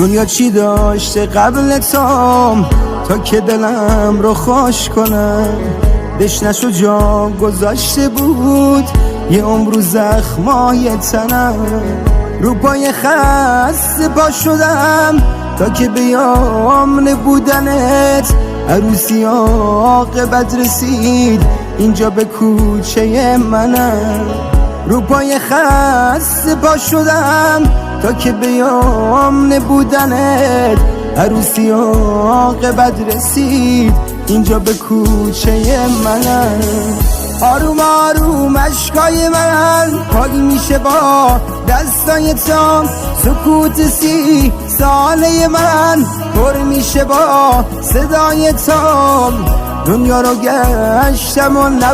دنیا چی داشته قبل تا که دلم رو خوش کنم، دشنش و جا گذاشته بود یه عمر زخمای تنم. رو پای خسته پا شدم تا که بیام نبودنت، عروسی عاقبت رسید اینجا به کوچه منم. رو پای خسته پا شدم تا که بیام نبودنت، عروسی عاقبت رسید اینجا به کوچه منم. آروم آروم اشکای من پاک میشه با دستای تام، سکوت 30 ساله من پر میشه با صدای تام. دنیا رو گشتم و نبود